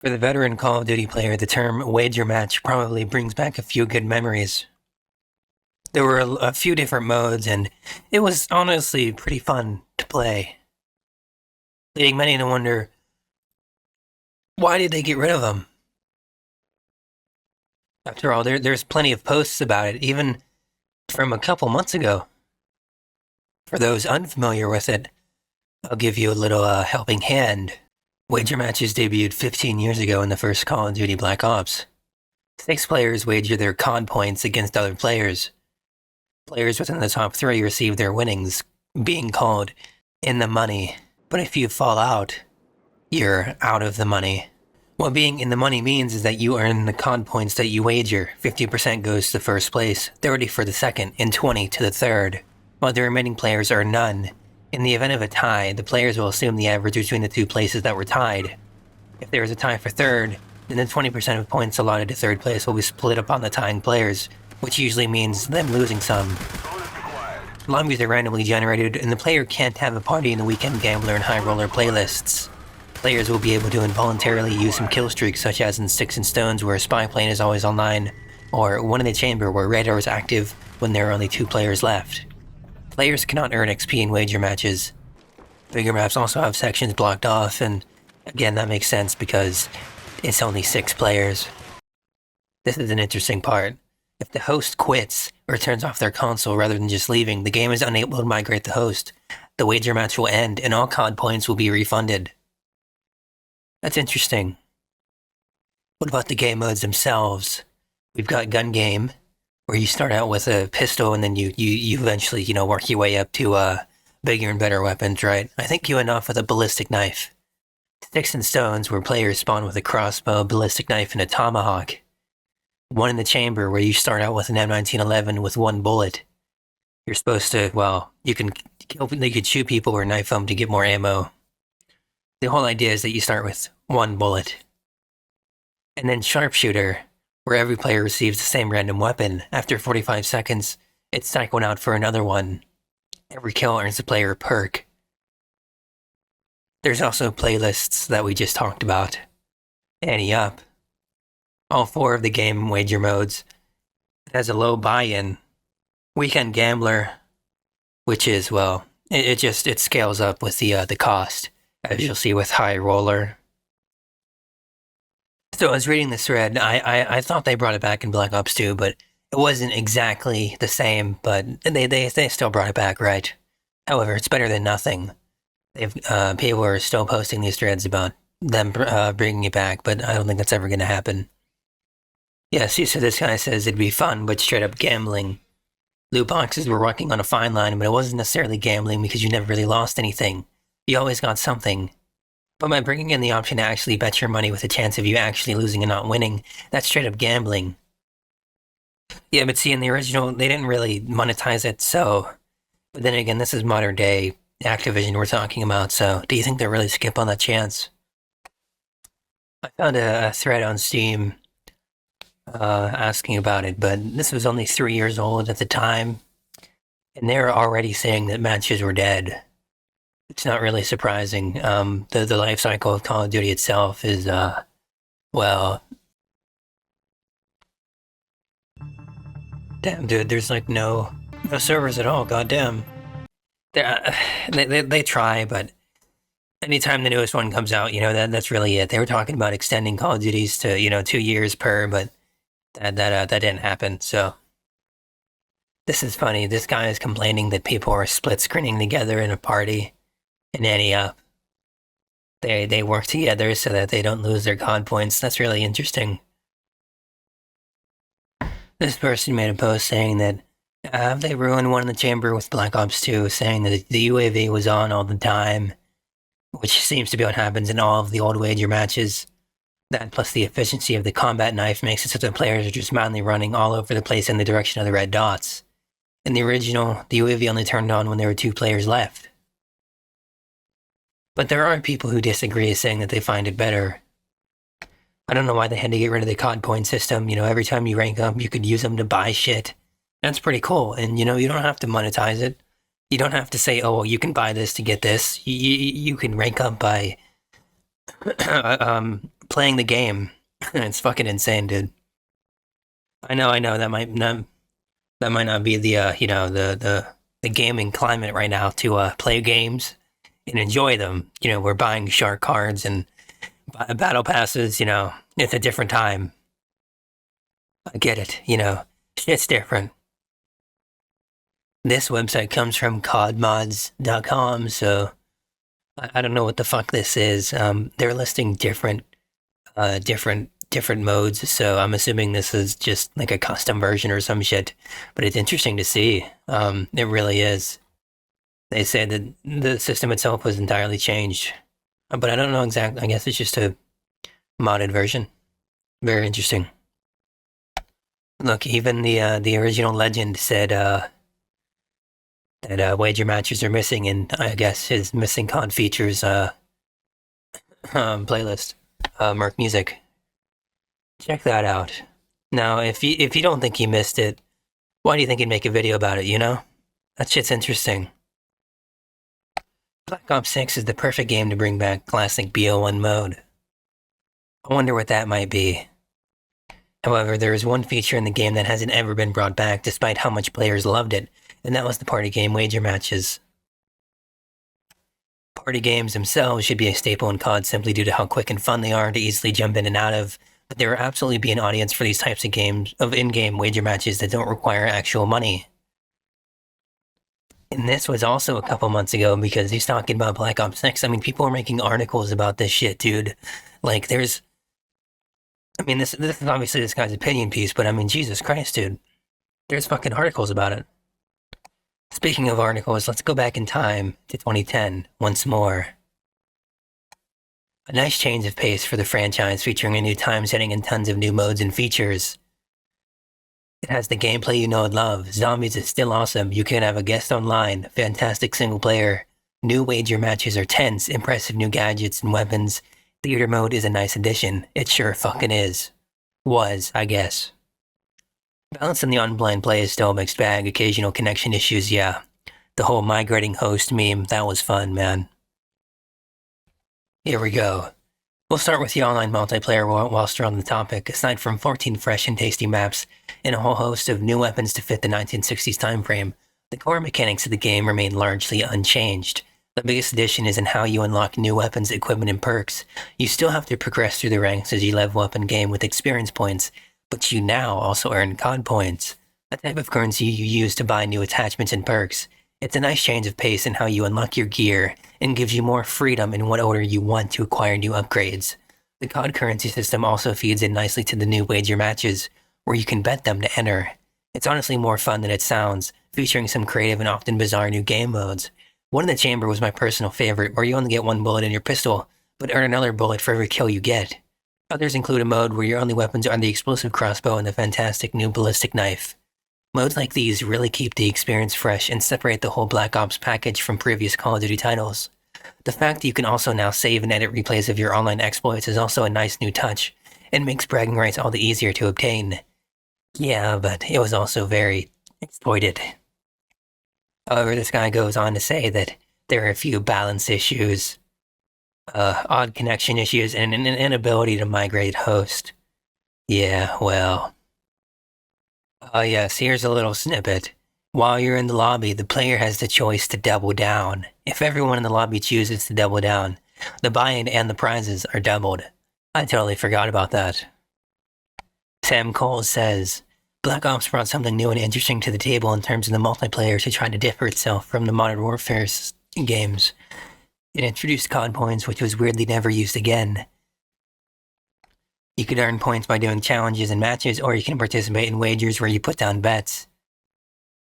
For the veteran Call of Duty player, the term wager match probably brings back a few good memories. There were a few different modes, and it was honestly pretty fun to play, leading many to wonder, why did they get rid of them? After all, there's plenty of posts about it, even from a couple months ago. For those unfamiliar with it, I'll give you a little helping hand. Wager matches debuted 15 years ago in the first Call of Duty Black Ops. 6 players wager their COD points against other players. Players within the top 3 receive their winnings, being called in the money. But if you fall out, you're out of the money. What being in the money means is that you earn the COD points that you wager. 50% goes to first place, 30 for the second, and 20 to the third, while the remaining players earn none. In the event of a tie, the players will assume the average between the two places that were tied. If there is a tie for third, then the 20% of points allotted to third place will be split upon the tying players, which usually means them losing some. Lobbies are randomly generated, and the player can't have a party in the Weekend Gambler and High Roller playlists. Players will be able to involuntarily use some kill streaks, such as in Sticks and Stones, where a spy plane is always online, or One in the Chamber, where radar is active when there are only 2 players left. Players cannot earn XP in wager matches. Bigger maps also have sections blocked off, and again, that makes sense because it's only 6 players. This is an interesting part. If the host quits or turns off their console rather than just leaving, the game is unable to migrate the host. The wager match will end, and all COD points will be refunded. That's interesting. What about the game modes themselves? We've got Gun Game, where you start out with a pistol and then you eventually, work your way up to bigger and better weapons, right? I think you end off with a ballistic knife. Sticks and Stones, where players spawn with a crossbow, ballistic knife, and a tomahawk. One in the Chamber, where you start out with an M1911 with 1 bullet. You're supposed to, you can shoot people or knife them to get more ammo. The whole idea is that you start with 1 bullet. And then Sharpshooter, where every player receives the same random weapon. After 45 seconds, it's cycled out for another one. Every kill earns the player a perk. There's also playlists that we just talked about. Ante Up. All 4 of the game wager modes. It has a low buy-in. Weekend Gambler, which is, it scales up with the cost, as you'll see with High Roller. So I was reading this thread. I thought they brought it back in Black Ops 2, but it wasn't exactly the same, but they still brought it back, right? However, it's better than nothing. People are still posting these threads about them bringing it back, but I don't think that's ever going to happen. Yeah, see, so this guy says it'd be fun, but straight up gambling. Loot boxes were walking on a fine line, but it wasn't necessarily gambling because you never really lost anything. You always got something. But by bringing in the option to actually bet your money with a chance of you actually losing and not winning, that's straight up gambling. Yeah, but see, in the original, they didn't really monetize it, so... But then again, this is modern day Activision we're talking about, so do you think they'll really skip on that chance? I found a thread on Steam asking about it, but this was only 3 years old at the time, and they were already saying that matches were dead. It's not really surprising. The life cycle of Call of Duty itself is, damn, dude, there's like no servers at all, goddamn. They try, but anytime the newest one comes out, that's really it. They were talking about extending Call of Duties to, 2 years per, but that didn't happen, so. This is funny. This guy is complaining that people are split screening together in a party in Ante Up. They work together so that they don't lose their COD points. That's really interesting. This person made a post saying that they ruined One in the Chamber with Black Ops 2, saying that the UAV was on all the time, which seems to be what happens in all of the old wager matches. That plus the efficiency of the combat knife makes it so that players are just madly running all over the place in the direction of the red dots. In the original, the UAV only turned on when there were 2 players left. But there are people who disagree, saying that they find it better. I don't know why they had to get rid of the COD point system. Every time you rank up, you could use them to buy shit. That's pretty cool, and you don't have to monetize it. You don't have to say, oh, well, you can buy this to get this. You can rank up by playing the game. It's fucking insane, dude. I know, that might not be the the gaming climate right now to play games and enjoy them. We're buying shark cards and battle passes. It's a different time. I get it. Shit's different. This website comes from codmods.com, so I don't know what the fuck this is. They're listing different modes, so I'm assuming this is just like a custom version or some shit. But it's interesting to see. It really is. They say that the system itself was entirely changed, but I don't know exactly. I guess it's just a modded version. Very interesting. Look, even the original legend said that wager matches are missing, and I guess his missing COD features playlist, Merc Music. Check that out. Now, if you don't think he missed it, why do you think he'd make a video about it? That shit's interesting. Black Ops 6 is the perfect game to bring back classic BO1 mode. I wonder what that might be. However, there is one feature in the game that hasn't ever been brought back despite how much players loved it, and that was the party game wager matches. Party games themselves should be a staple in COD simply due to how quick and fun they are to easily jump in and out of, but there will absolutely be an audience for these types of games, of in-game wager matches that don't require actual money. And this was also a couple months ago because he's talking about Black Ops 6. I mean, people are making articles about this shit, dude. Like, this is obviously this guy's opinion piece, but I mean, Jesus Christ, dude. There's fucking articles about it. Speaking of articles, let's go back in time to 2010 once more. A nice change of pace for the franchise featuring a new time setting and tons of new modes and features. It has the gameplay you know and love. Zombies is still awesome. You can have a guest online. Fantastic single player. New wager matches are tense. Impressive new gadgets and weapons. Theater mode is a nice addition. It sure fucking is. Was, I guess. Balance in the online play is still a mixed bag. Occasional connection issues, yeah. The whole migrating host meme, that was fun, man. Here we go. We'll start with the online multiplayer whilst we're on the topic. Aside from 14 fresh and tasty maps and a whole host of new weapons to fit the 1960s time frame, the core mechanics of the game remain largely unchanged. The biggest addition is in how you unlock new weapons, equipment, and perks. You still have to progress through the ranks as you level up in game with experience points, but you now also earn COD points, a type of currency you use to buy new attachments and perks. It's a nice change of pace in how you unlock your gear, and gives you more freedom in what order you want to acquire new upgrades. The COD currency system also feeds in nicely to the new wager matches, where you can bet them to enter. It's honestly more fun than it sounds, featuring some creative and often bizarre new game modes. One in the chamber was my personal favorite, where you only get one bullet in your pistol, but earn another bullet for every kill you get. Others include a mode where your only weapons are the explosive crossbow and the fantastic new ballistic knife. Modes like these really keep the experience fresh and separate the whole Black Ops package from previous Call of Duty titles. The fact that you can also now save and edit replays of your online exploits is also a nice new touch, and makes bragging rights all the easier to obtain. Yeah, but it was also very exploited. However, this guy goes on to say that there are a few balance issues, odd connection issues, and an inability to migrate host. Yeah, well. Yes, here's a little snippet. While you're in the lobby, the player has the choice to double down. If everyone in the lobby chooses to double down, the buy-in and the prizes are doubled. I totally forgot about that. Sam Cole says, Black Ops brought something new and interesting to the table in terms of the multiplayer to try to differ itself from the Modern Warfare games. It introduced COD points, which was weirdly never used again. You could earn points by doing challenges and matches, or you can participate in wagers where you put down bets.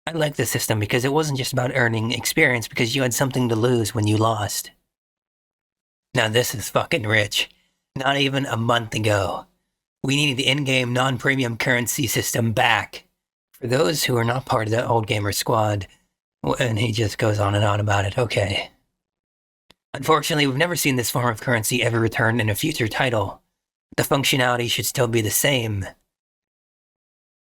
I like the system because it wasn't just about earning experience because you had something to lose when you lost. Now this is fucking rich. Not even a month ago, we needed the in-game non-premium currency system back. For those who are not part of the old gamer squad, and he just goes on and on about it, okay. Unfortunately, we've never seen this form of currency ever returned in a future title. The functionality should still be the same.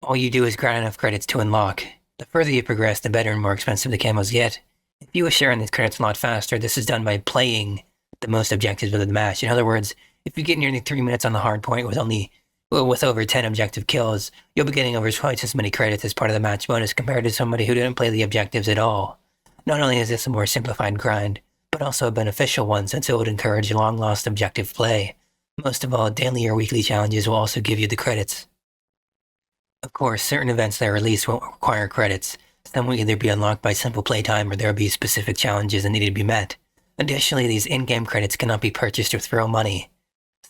All you do is grind enough credits to unlock. The further you progress, the better and more expensive the camos get. If you wish to earn these credits a lot faster, this is done by playing the most objectives of the match. In other words, If you get nearly 3 minutes on the hard point with over 10 objective kills, you'll be getting over twice as many credits as part of the match bonus compared to somebody who didn't play the objectives at all. Not only is this a more simplified grind, but also a beneficial one since it would encourage long-lost objective play. Most of all, daily or weekly challenges will also give you the credits. Of course, certain events that are released won't require credits. Some will either be unlocked by simple playtime or there will be specific challenges that need to be met. Additionally, these in-game credits cannot be purchased with real money.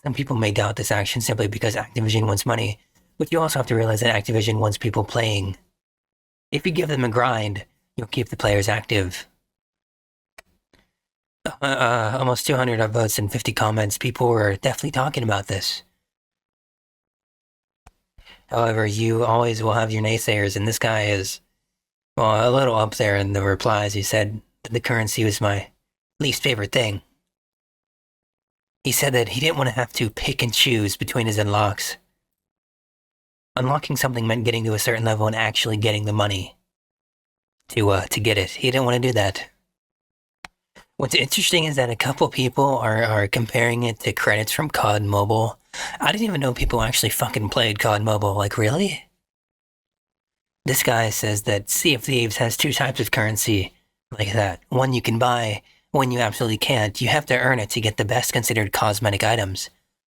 Some people may doubt this action simply because Activision wants money, but you also have to realize that Activision wants people playing. If you give them a grind, you'll keep the players active. Almost 200 upvotes and 50 comments. People were definitely talking about this. However, you always will have your naysayers, and this guy is, well, a little up there in the replies. He said that the currency was my least favorite thing. He said that he didn't want to have to pick and choose between his unlocks. Unlocking something meant getting to a certain level and actually getting the money to get it. He didn't want to do that. What's interesting is that a couple people are comparing it to credits from COD Mobile. I didn't even know people actually fucking played COD Mobile. Like, really? This guy says that Sea of Thieves has two types of currency like that. One you can buy, one you absolutely can't. You have to earn it to get the best considered cosmetic items.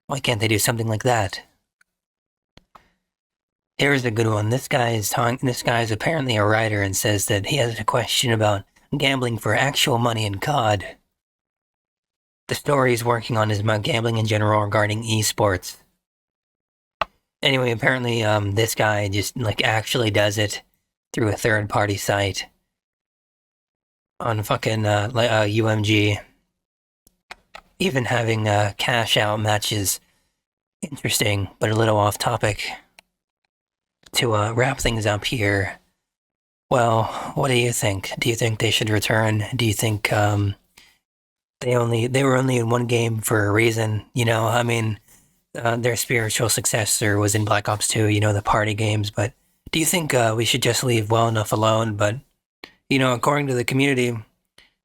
Why can't they do something like that? Here's a good one. This guy is apparently a writer and says that he has a question about gambling for actual money in COD. The story he's working on is about gambling in general regarding esports. Anyway, apparently this guy just actually does it through a third-party site on fucking UMG. Even having cash out matches. Interesting, but a little off topic. To wrap things up here, well, what do you think? Do you think they should return? Do you think they were only in one game for a reason? You know, I mean, their spiritual successor was in Black Ops 2, you know, the party games, but do you think we should just leave well enough alone? But, you know, according to the community,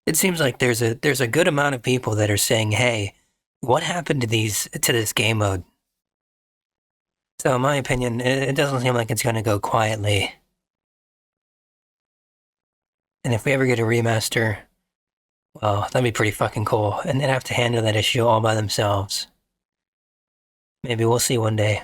it seems like there's a good amount of people that are saying, hey, what happened to this game mode? So in my opinion, it doesn't seem like it's going to go quietly. And if we ever get a remaster, well, that'd be pretty fucking cool. And they'd have to handle that issue all by themselves. Maybe we'll see one day.